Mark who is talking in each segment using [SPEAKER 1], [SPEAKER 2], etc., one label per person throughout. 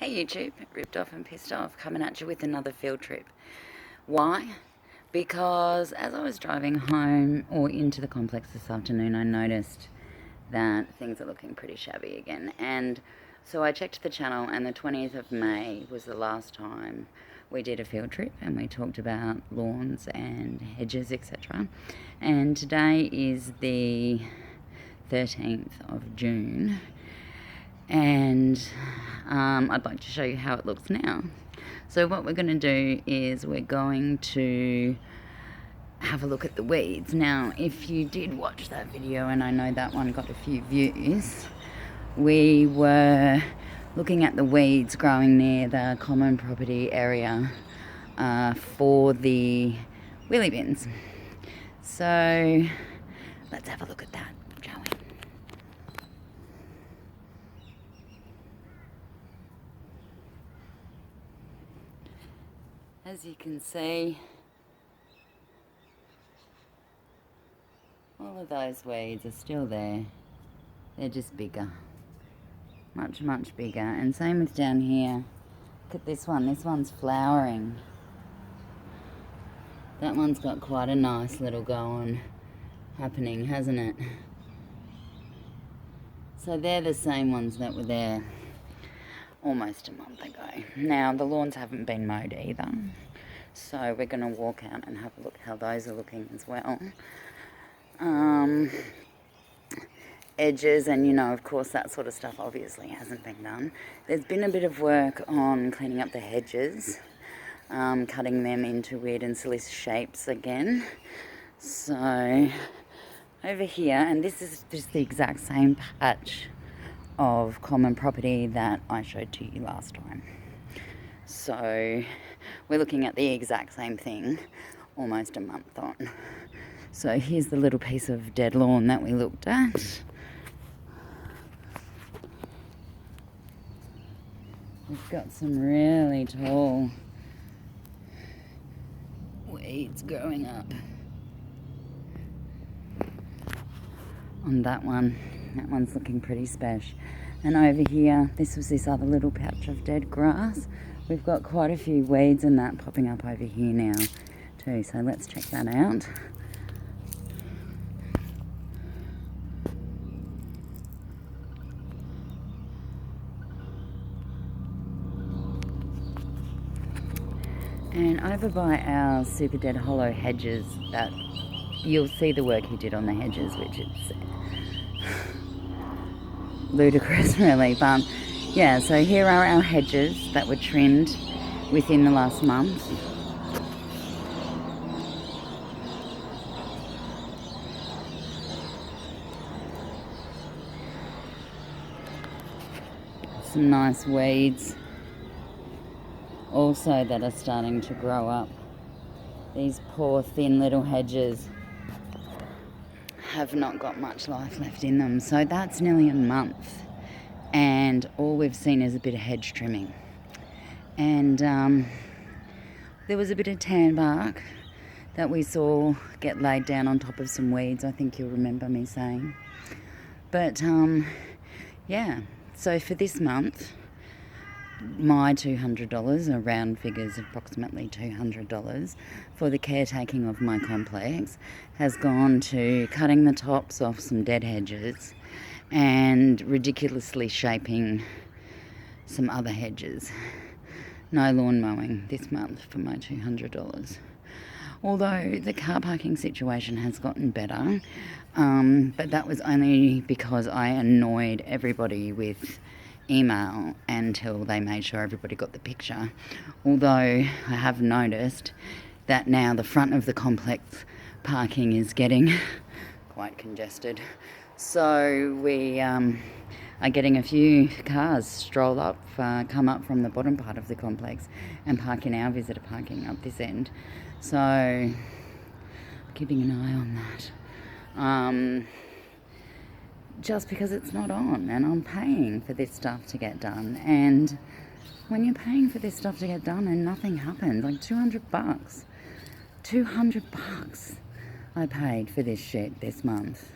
[SPEAKER 1] Hey YouTube, ripped off and pissed off, coming at you with another field trip. Why? Because as I was driving home or into the complex this afternoon, I noticed that things are looking pretty shabby again. And so I checked the channel, and the 20th of May was the last time we did a field trip and we talked about lawns and hedges, etc. And today is the 13th of June. And I'd like to show you how it looks now. So what we're going to do is we're going to have a look at the weeds. Now, if you did watch that video, and I know that one got a few views, we were looking at the weeds growing near the common property area for the wheelie bins. So let's have a look at that, shall we? As you can see, all of those weeds are still there. They're just bigger. Much, much bigger. And same with down here. Look at this one. This one's flowering. That one's got quite a nice little go on happening, hasn't it? So they're the same ones that were there almost a month ago. Now, the lawns haven't been mowed either. So we're going to walk out and have a look how those are looking as well. Edges and, of course, that sort of stuff obviously hasn't been done. There's been a bit of work on cleaning up the hedges, cutting them into weird and silly shapes again. So over here, and this is just the exact same patch of common property that I showed to you last time. So we're looking at the exact same thing almost a month on. So here's the little piece of dead lawn that we looked at. We've got some really tall weeds growing up on that one. That one's looking pretty special. And over here, this was this other little patch of dead grass. We've got quite a few weeds and that popping up over here now too. So let's check that out. And over by our super dead hollow hedges, that you'll see the work he did on the hedges, which is ludicrous really, but yeah, so here are our hedges that were trimmed within the last month. Some nice weeds also that are starting to grow up. These poor thin little hedges have not got much life left in them. So that's nearly a month, and all we've seen is a bit of hedge trimming. And there was a bit of tan bark that we saw get laid down on top of some weeds, I think you'll remember me saying. But yeah, so for this month, my $200, or round figures approximately $200 for the caretaking of my complex, has gone to cutting the tops off some dead hedges and ridiculously shaping some other hedges. No lawn mowing this month for my $200. Although the car parking situation has gotten better, but that was only because I annoyed everybody with email until they made sure everybody got the picture. Although I have noticed that now the front of the complex parking is getting quite congested. So we are getting a few cars come up from the bottom part of the complex and park in our visitor parking up this end. So keeping an eye on that. Just because it's not on, and I'm paying for this stuff to get done. And when you're paying for this stuff to get done and nothing happens, like $200 I paid for this shit this month.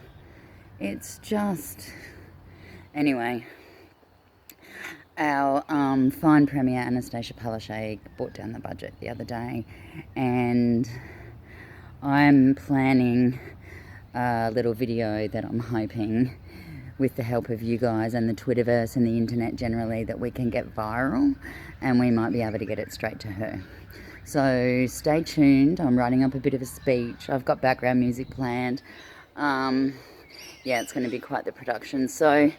[SPEAKER 1] It's just, anyway, our Fine Premier Anastasia Palaszczuk brought down the budget the other day, and I'm planning a little video that I'm hoping, with the help of you guys and the Twitterverse and the internet generally, that we can get viral, and we might be able to get it straight to her. So stay tuned. I'm writing up a bit of a speech. I've got background music planned. Yeah, it's going to be quite the production. So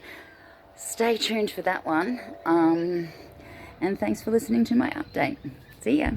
[SPEAKER 1] stay tuned for that one. And thanks for listening to my update. See ya.